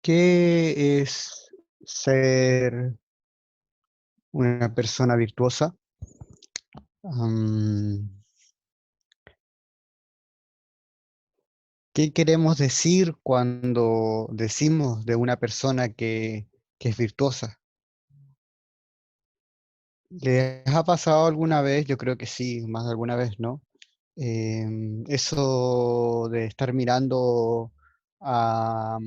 ¿Qué es ser una persona virtuosa? Am, ¿Qué queremos decir cuando decimos de una persona que es virtuosa? ¿Les ha pasado alguna vez? Yo creo que sí, más de alguna vez, ¿no? Eso de estar mirando a,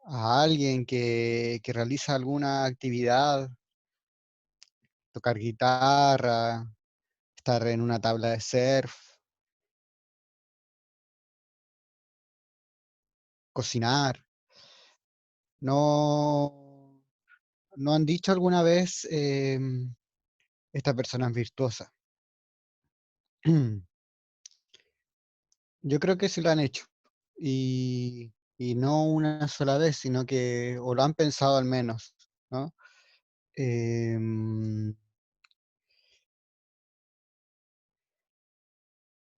a alguien que realiza alguna actividad, tocar guitarra, estar en una tabla de surf, cocinar. ¿No no han dicho alguna vez, esta persona es virtuosa? Yo creo que sí lo han hecho, y no una sola vez, sino que o lo han pensado al menos, ¿no? Em,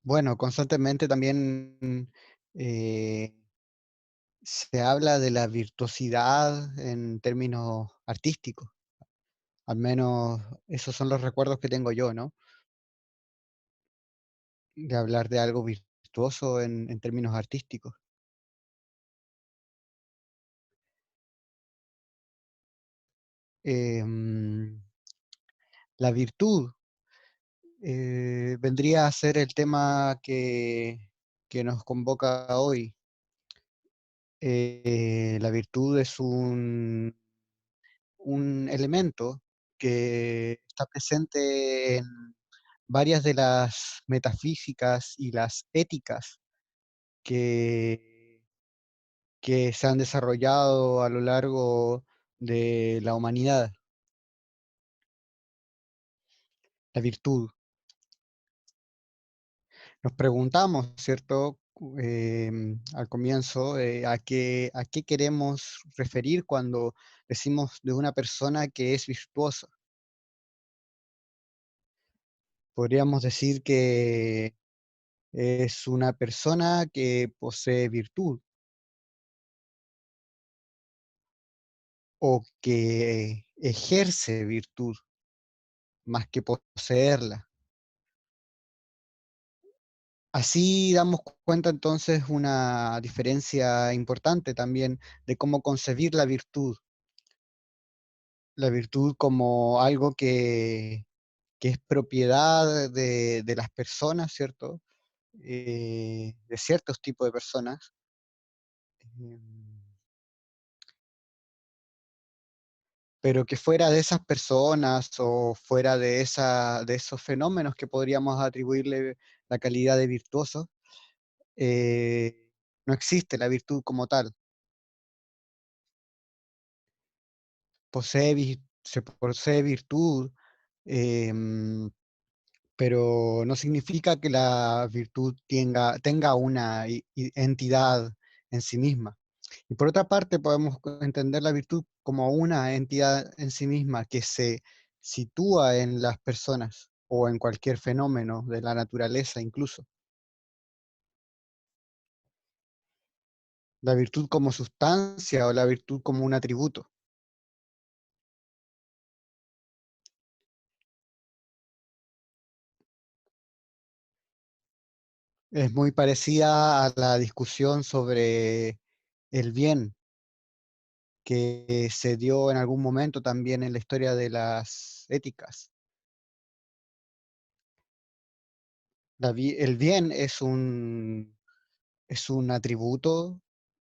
bueno, constantemente también, eh, se habla de la virtuosidad en términos artísticos, al menos esos son los recuerdos que tengo yo, ¿no? De hablar de algo virtuoso en términos artísticos. Em, la virtud vendría a ser el tema que nos convoca hoy. La virtud es un elemento que está presente en varias de las metafísicas y las éticas que, que se han desarrollado a lo largo de la humanidad. La virtud. Nos preguntamos, ¿cierto? Al comienzo, a qué queremos referir cuando decimos de una persona que es virtuosa. Podríamos decir que es una persona que posee virtud o que ejerce virtud más que poseerla. Así damos cuenta entonces una diferencia importante también de cómo concebir la virtud como algo que es propiedad de las personas, ¿cierto? De ciertos tipos de personas, em, pero que fuera de esas personas o fuera de esos fenómenos que podríamos atribuirle la calidad de virtuoso, eh, no existe la virtud como tal. Se posee virtud, em, pero no significa que la virtud tenga una entidad en sí misma. Y por otra parte, podemos entender la virtud como una entidad en sí misma que se sitúa en las personas o en cualquier fenómeno de la naturaleza incluso. La virtud como sustancia o la virtud como un atributo. Es muy parecida a la discusión sobre el bien que se dio en algún momento también en la historia de las éticas. El bien es un atributo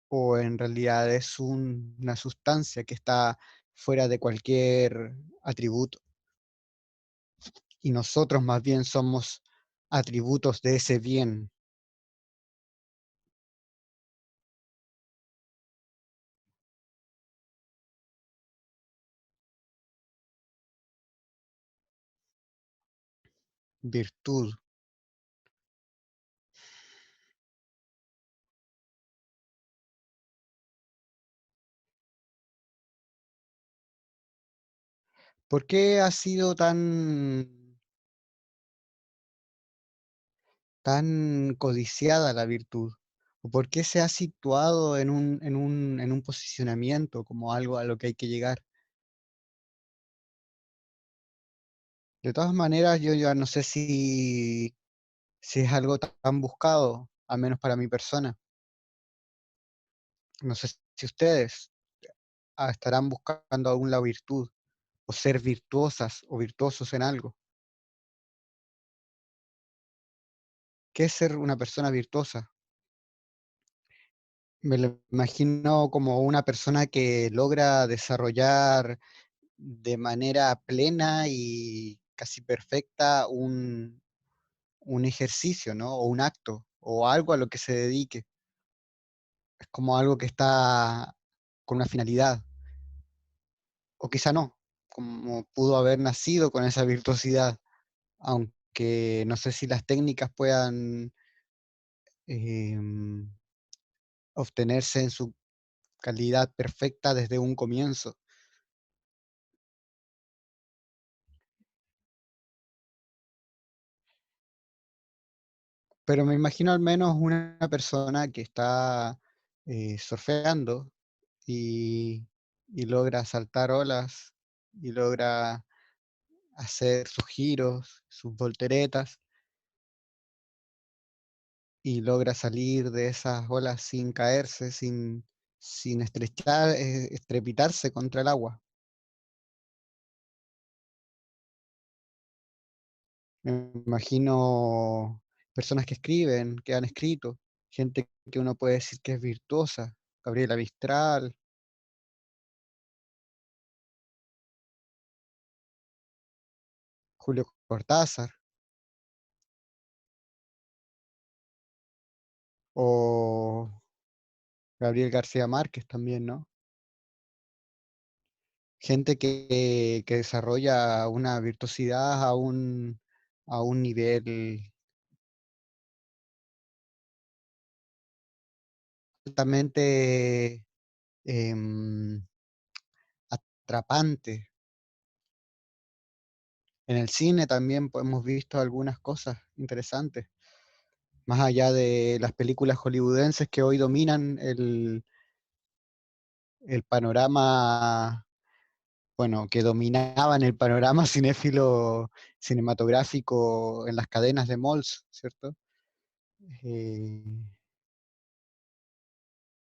o en realidad es una sustancia que está fuera de cualquier atributo y nosotros más bien somos atributos de ese bien, virtud. ¿Por qué ha sido tan codiciada la virtud? ¿O por qué se ha situado en un posicionamiento como algo a lo que hay que llegar? De todas maneras, yo ya no sé si es algo tan buscado, al menos para mi persona. No sé si ustedes estarán buscando aún la virtud o ser virtuosas o virtuosos en algo. ¿Qué es ser una persona virtuosa? Me lo imagino como una persona que logra desarrollar de manera plena y casi perfecta un ejercicio, ¿no? O un acto, o algo a lo que se dedique. Es como algo que está con una finalidad, o quizá no, como pudo haber nacido con esa virtuosidad, aunque no sé si las técnicas puedan em, obtenerse en su calidad perfecta desde un comienzo. Pero me imagino al menos una persona que está surfeando y, y logra saltar olas y logra hacer sus giros, sus volteretas y logra salir de esas olas sin caerse, sin estrepitarse contra el agua. Me imagino personas que escriben, que han escrito, gente que uno puede decir que es virtuosa, Gabriela Mistral, Julio Cortázar, o Gabriel García Márquez también, ¿no? Gente que desarrolla una virtuosidad a un nivel altamente em, atrapante. En el cine también hemos visto algunas cosas interesantes, más allá de las películas hollywoodenses que hoy dominan el panorama, bueno, que dominaban el panorama cinéfilo cinematográfico en las cadenas de malls, ¿cierto? Eh,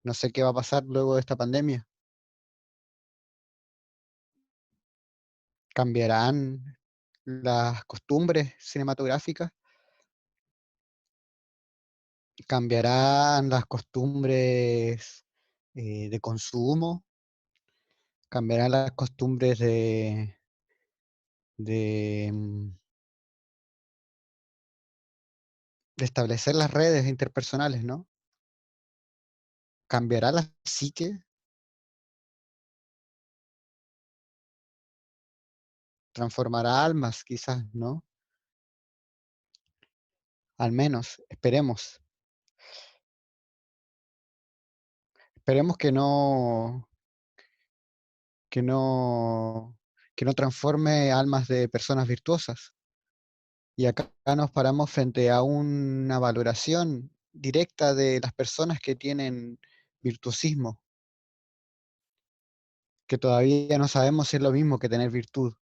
no sé qué va a pasar luego de esta pandemia. ¿Cambiarán las costumbres cinematográficas? ¿Cambiarán las costumbres de consumo? ¿Cambiarán las costumbres de de establecer las redes interpersonales, ¿no? ¿Cambiará la psique? ¿Transformará almas? Quizás, ¿no? Al menos, esperemos. Esperemos que no, que no transforme almas de personas virtuosas. Y acá nos paramos frente a una valoración directa de las personas que tienen virtuosismo, que todavía no sabemos si es lo mismo que tener virtud.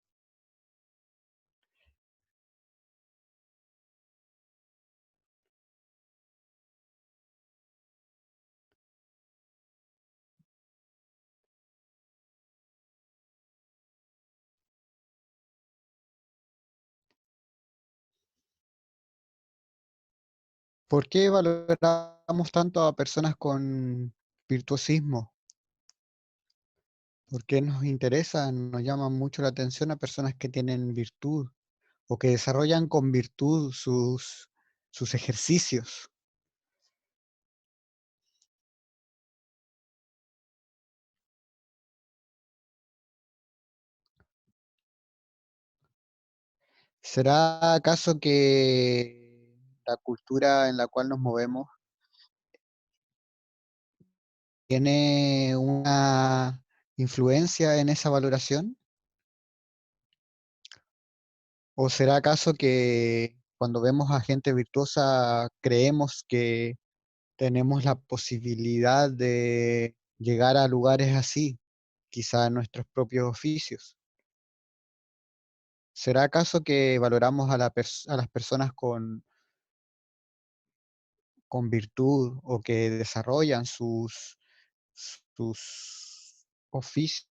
¿Por qué valoramos tanto a personas con virtuosismo? ¿Por qué nos interesan, nos llaman mucho la atención a personas que tienen virtud o que desarrollan con virtud sus ejercicios? ¿Será acaso que la cultura en la cual nos movemos tiene una influencia en esa valoración? ¿O será acaso que cuando vemos a gente virtuosa creemos que tenemos la posibilidad de llegar a lugares así, quizá en nuestros propios oficios. ¿Será acaso que valoramos a las personas con virtud o que desarrollan sus oficios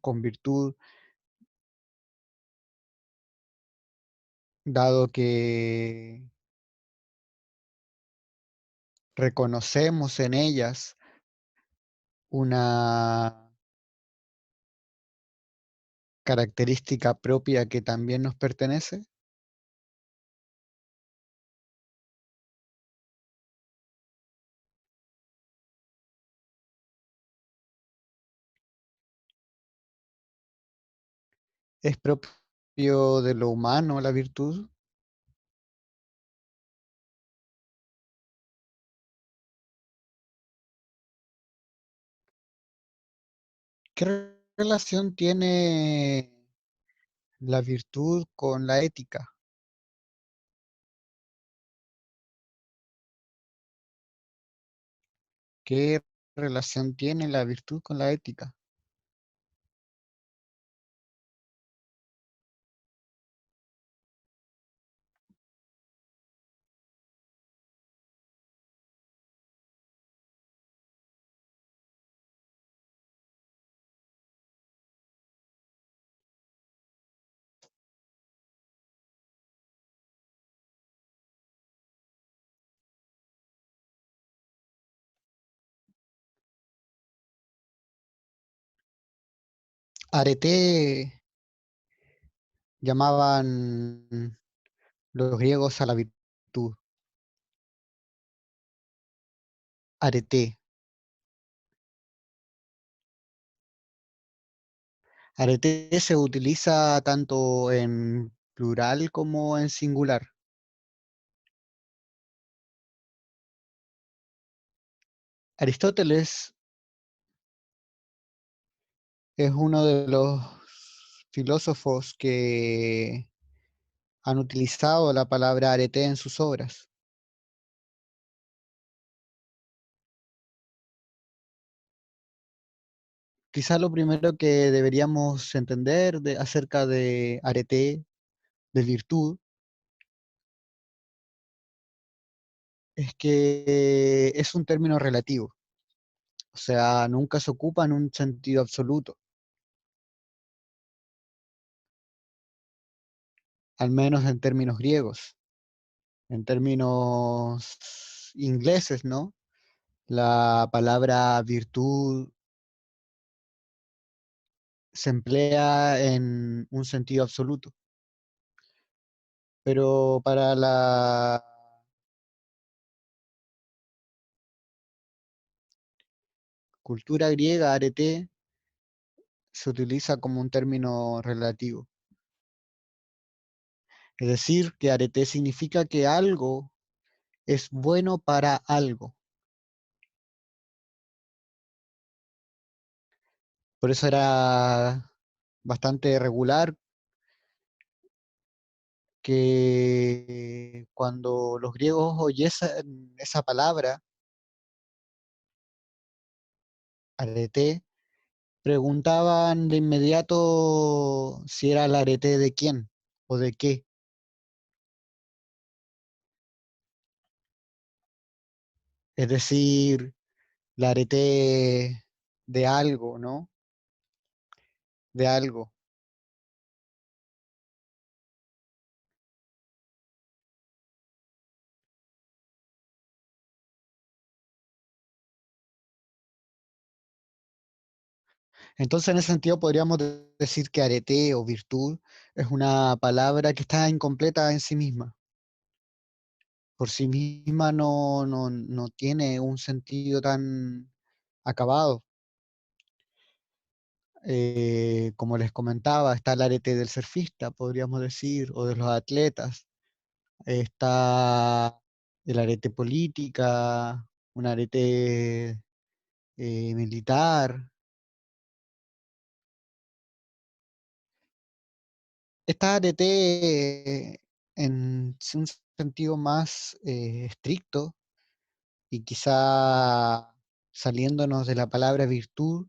con virtud, dado que reconocemos en ellas una característica propia que también nos pertenece? ¿Es propio de lo humano la virtud? ¿Qué relación tiene la virtud con la ética? ¿Qué relación tiene la virtud con la ética? Arete llamaban los griegos a la virtud, arete. Arete se utiliza tanto en plural como en singular. Aristóteles es uno de los filósofos que han utilizado la palabra arete en sus obras. Quizá lo primero que deberíamos entender acerca de arete, de virtud, es que es un término relativo, o sea, nunca se ocupa en un sentido absoluto, al menos en términos griegos. En términos ingleses, ¿no? La palabra virtud se emplea en un sentido absoluto, pero para la cultura griega, arete se utiliza como un término relativo. Es decir, que arete significa que algo es bueno para algo. Por eso era bastante regular que cuando los griegos oyesen esa palabra, arete, preguntaban de inmediato si era el arete de quién o de qué. Es decir, la arete de algo, ¿no? De algo. Entonces, en ese sentido, podríamos decir que arete o virtud es una palabra que está incompleta en sí misma. Por sí misma no tiene un sentido tan acabado. Como les comentaba, está el arete del surfista, podríamos decir, o de los atletas. Está el arete política, un arete militar. Está arete en un sentido más estricto y quizá saliéndonos de la palabra virtud,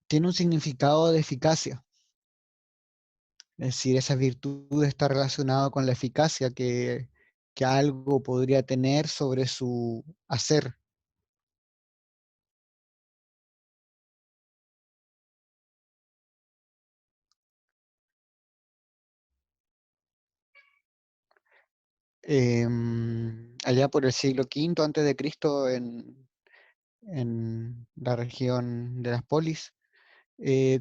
tiene un significado de eficacia. Es decir, esa virtud está relacionada con la eficacia que algo podría tener sobre su hacer. Allá por el siglo V antes de Cristo en la región de las polis,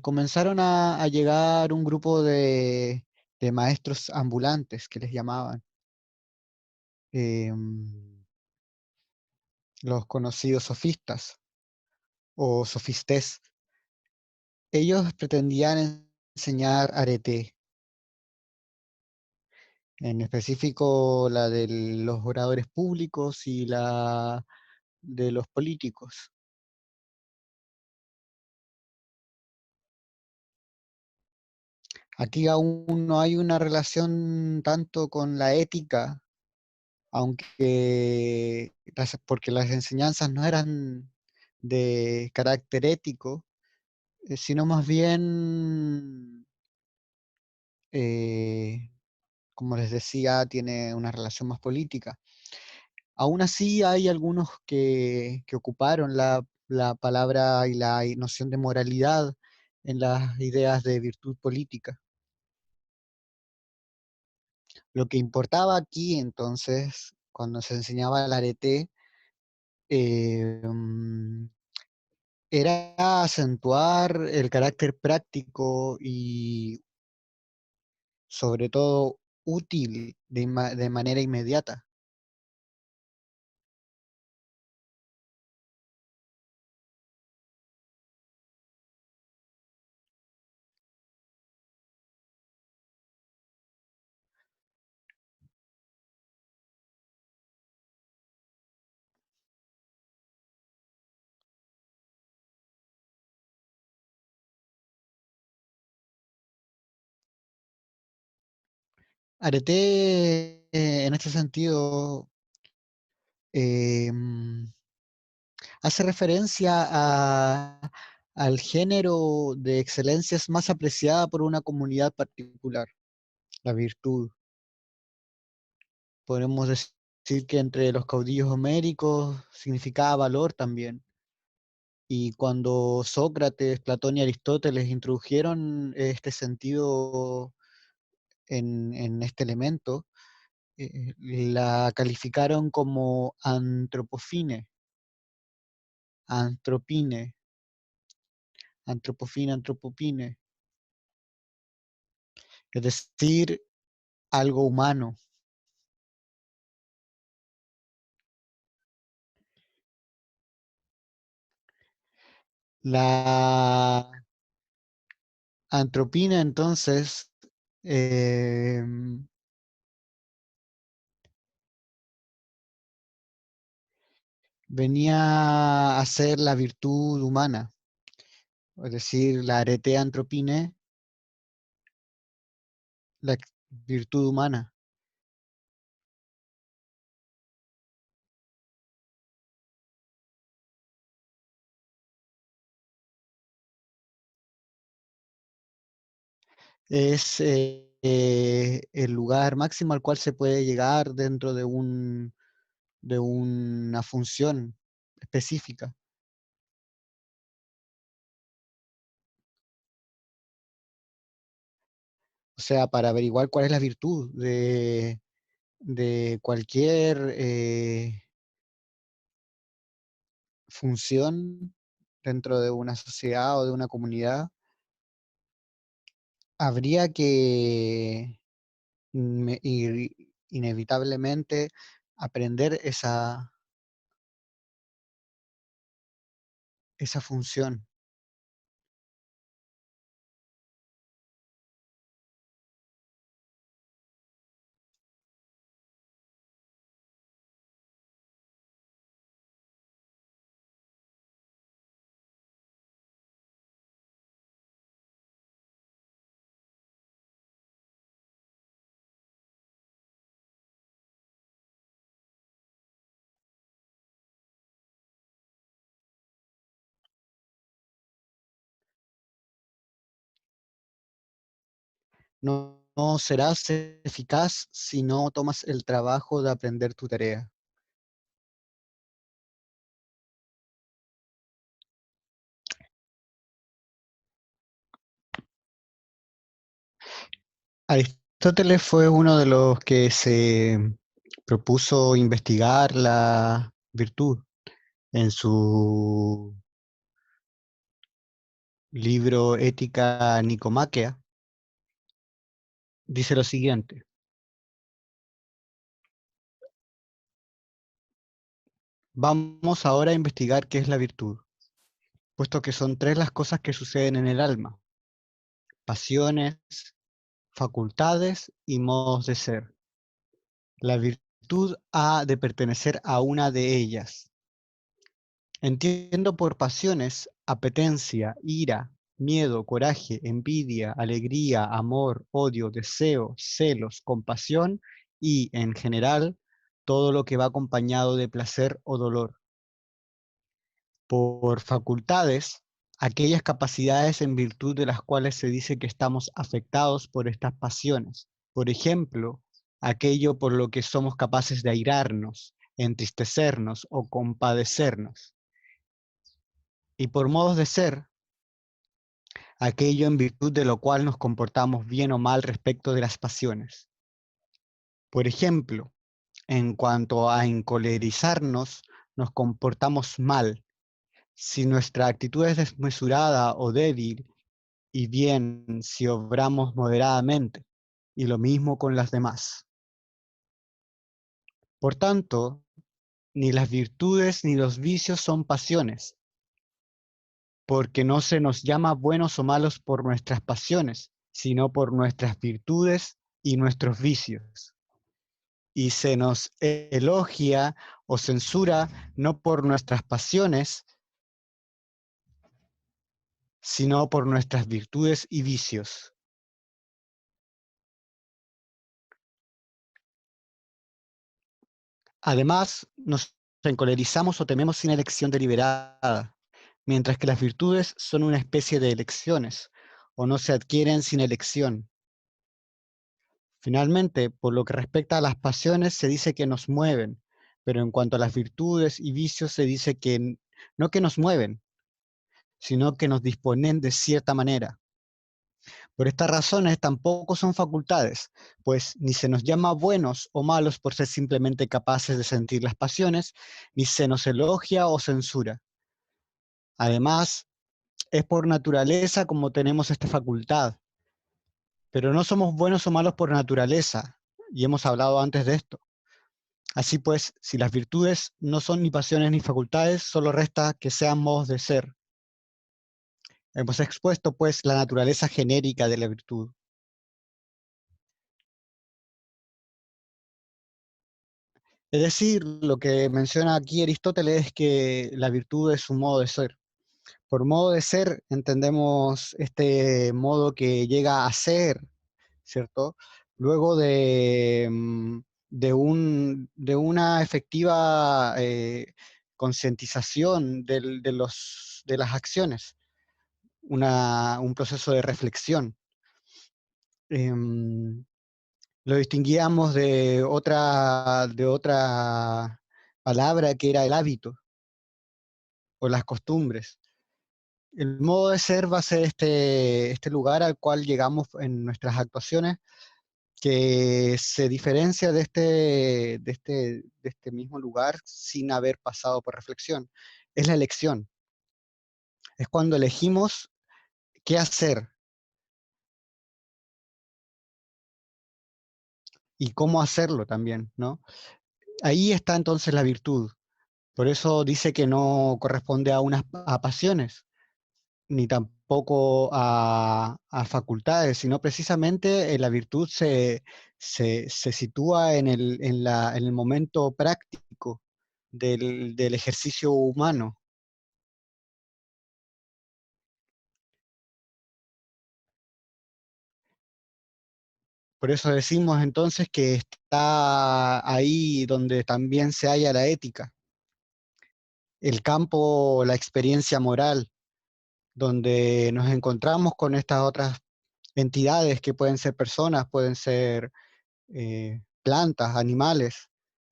comenzaron a llegar un grupo de maestros ambulantes que les llamaban, em, los conocidos sofistas o sofistés. Ellos pretendían enseñar arete, en específico la de los oradores públicos y la de los políticos. Aquí aún no hay una relación tanto con la ética, aunque porque las enseñanzas no eran de carácter ético, sino más bien, eh, como les decía, tiene una relación más política. Aún así hay algunos que ocuparon la palabra y la noción de moralidad en las ideas de virtud política. Lo que importaba aquí entonces, cuando se enseñaba el arete, mm, era acentuar el carácter práctico y sobre todo útil de manera inmediata. Arete, en este sentido, em, hace referencia al género de excelencias más apreciada por una comunidad particular, la virtud. Podemos decir que entre los caudillos homéricos significaba valor también. Y cuando Sócrates, Platón y Aristóteles introdujeron este sentido en este elemento, la calificaron como antropofine, antropine, antropofine, antropopine, es decir, algo humano. La antropina entonces em, venía a ser la virtud humana, es decir, la arete antropine, la virtud humana. Es el lugar máximo al cual se puede llegar dentro de una función específica. O sea, para averiguar cuál es la virtud de cualquier función dentro de una sociedad o de una comunidad, habría que inevitablemente aprender esa función. no serás eficaz si no tomas el trabajo de aprender tu tarea. Aristóteles fue uno de los que se propuso investigar la virtud. En su libro Ética Nicomaquea dice lo siguiente: vamos ahora a investigar qué es la virtud, puesto que son tres las cosas que suceden en el alma: pasiones, facultades y modos de ser. La virtud ha de pertenecer a una de ellas. Entiendo por pasiones apetencia, ira, miedo, coraje, envidia, alegría, amor, odio, deseo, celos, compasión y, en general, todo lo que va acompañado de placer o dolor. Por facultades, aquellas capacidades en virtud de las cuales se dice que estamos afectados por estas pasiones. Por ejemplo, aquello por lo que somos capaces de airarnos, entristecernos o compadecernos. Y por modos de ser, aquello en virtud de lo cual nos comportamos bien o mal respecto de las pasiones. Por ejemplo, en cuanto a encolerizarnos, nos comportamos mal si nuestra actitud es desmesurada o débil, y bien si obramos moderadamente, y lo mismo con las demás. Por tanto, ni las virtudes ni los vicios son pasiones, porque no se nos llama buenos o malos por nuestras pasiones, sino por nuestras virtudes y nuestros vicios. Y se nos elogia o censura no por nuestras pasiones, sino por nuestras virtudes y vicios. Además, nos encolerizamos o tememos sin elección deliberada, mientras que las virtudes son una especie de elecciones, o no se adquieren sin elección. Finalmente, por lo que respecta a las pasiones, se dice que nos mueven, pero en cuanto a las virtudes y vicios, se dice que no que nos mueven, sino que nos disponen de cierta manera. Por estas razones tampoco son facultades, pues ni se nos llama buenos o malos por ser simplemente capaces de sentir las pasiones, ni se nos elogia o censura. Además, es por naturaleza como tenemos esta facultad, pero no somos buenos o malos por naturaleza, y hemos hablado antes de esto. Así pues, si las virtudes no son ni pasiones ni facultades, solo resta que sean modos de ser. Hemos expuesto, pues, la naturaleza genérica de la virtud. Es decir, lo que menciona aquí Aristóteles es que la virtud es un modo de ser. Por modo de ser entendemos este modo que llega a ser, ¿cierto? Luego de una efectiva concientización de las acciones, un proceso de reflexión. Em, lo distinguíamos de otra palabra que era el hábito o las costumbres. El modo de ser va a ser este lugar al cual llegamos en nuestras actuaciones, que se diferencia de este mismo lugar sin haber pasado por reflexión. Es la elección. Es cuando elegimos qué hacer y cómo hacerlo también, ¿no? Ahí está entonces la virtud. Por eso dice que no corresponde a pasiones, ni tampoco a facultades, sino precisamente la virtud se sitúa en el momento práctico del ejercicio humano. Por eso decimos entonces que está ahí donde también se halla la ética, el campo, la experiencia moral, donde nos encontramos con estas otras entidades que pueden ser personas, pueden ser plantas, animales,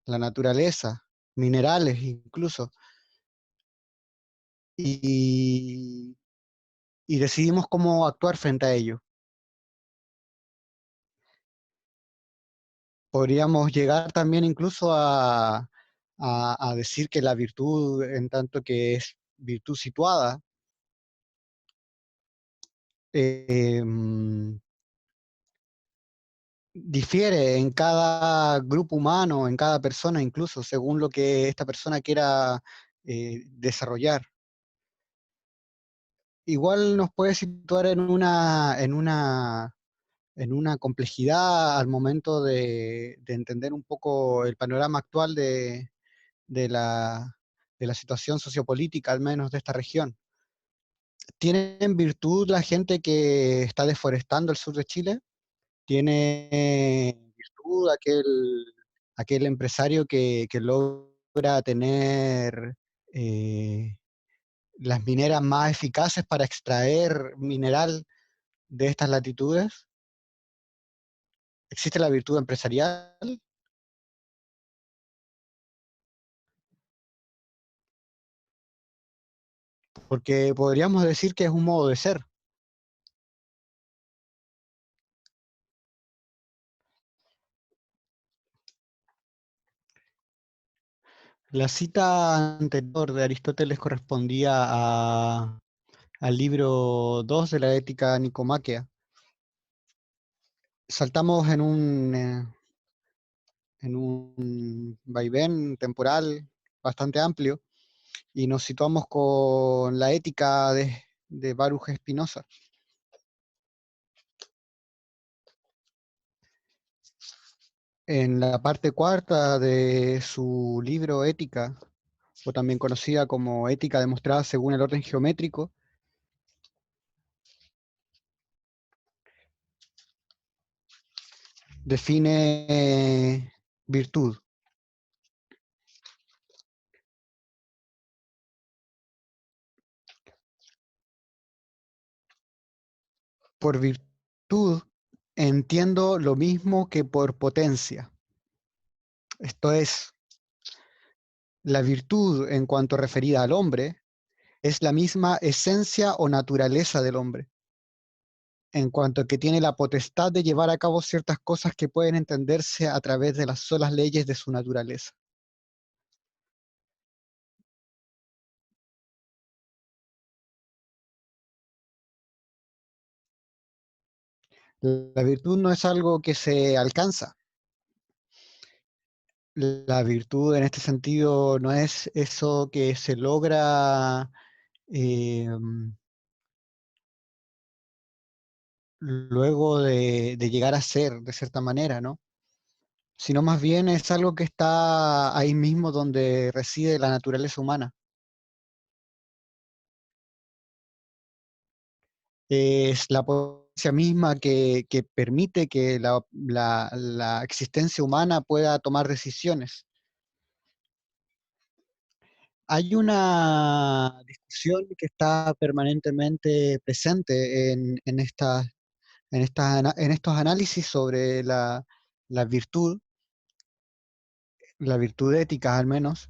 la naturaleza, minerales incluso. Y, y decidimos cómo actuar frente a ello. Podríamos llegar también incluso a decir que la virtud, en tanto que es virtud situada, em, difiere en cada grupo humano, en cada persona, incluso según lo que esta persona quiera desarrollar. Igual nos puede situar en una complejidad al momento de entender un poco el panorama actual de la, de la situación sociopolítica, al menos de esta región. ¿Tiene en virtud la gente que está deforestando el sur de Chile? ¿Tiene virtud aquel empresario que logra tener eh, las mineras más eficaces para extraer mineral de estas latitudes? ¿Existe la virtud empresarial? Porque podríamos decir que es un modo de ser. La cita anterior de Aristóteles correspondía al libro 2 de la Ética Nicomáquea. Saltamos en un vaivén temporal bastante amplio y nos situamos con la ética de Baruch Spinoza. En la parte cuarta de su libro Ética, o también conocida como Ética demostrada según el orden geométrico, define virtud. Por virtud entiendo lo mismo que por potencia. Esto es, la virtud en cuanto referida al hombre es la misma esencia o naturaleza del hombre, en cuanto que tiene la potestad de llevar a cabo ciertas cosas que pueden entenderse a través de las solas leyes de su naturaleza. La virtud no es algo que se alcanza. La virtud en este sentido no es eso que se logra eh, luego de llegar a ser, de cierta manera, ¿no? Sino más bien es algo que está ahí mismo donde reside la naturaleza humana. Es la potencia misma que permite que la existencia humana pueda tomar decisiones. Hay una discusión que está permanentemente presente en estos análisis sobre la la virtud ética al menos,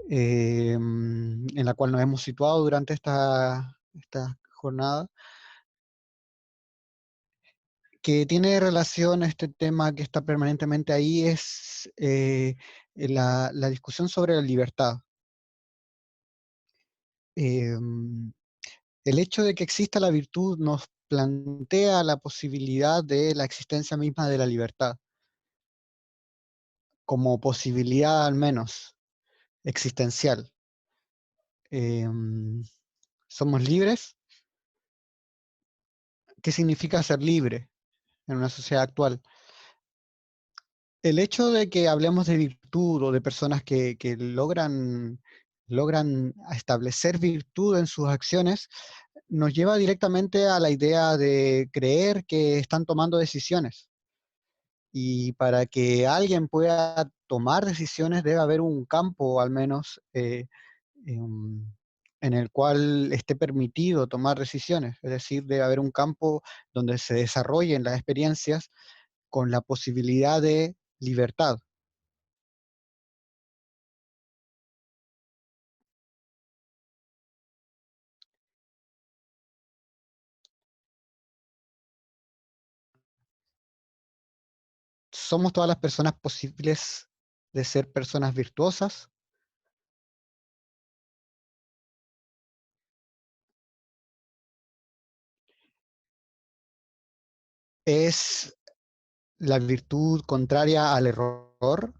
en la cual nos hemos situado durante esta jornada, que tiene relación a este tema que está permanentemente ahí, es la discusión sobre la libertad. Em, el hecho de que exista la virtud nos plantea la posibilidad de la existencia misma de la libertad, como posibilidad al menos existencial. Em, ¿Somos libres? ¿Qué significa ser libre en una sociedad actual? El hecho de que hablemos de virtud o de personas que logran establecer virtud en sus acciones nos lleva directamente a la idea de creer que están tomando decisiones. Y para que alguien pueda tomar decisiones debe haber un campo, al menos, em, en el cual esté permitido tomar decisiones, es decir, debe haber un campo donde se desarrollen las experiencias con la posibilidad de libertad. ¿Somos todas las personas posibles de ser personas virtuosas? ¿Es la virtud contraria al error?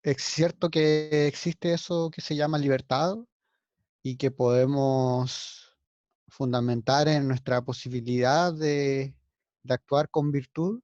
¿Es cierto que existe eso que se llama libertad y que podemos fundamentar en nuestra posibilidad de actuar con virtud?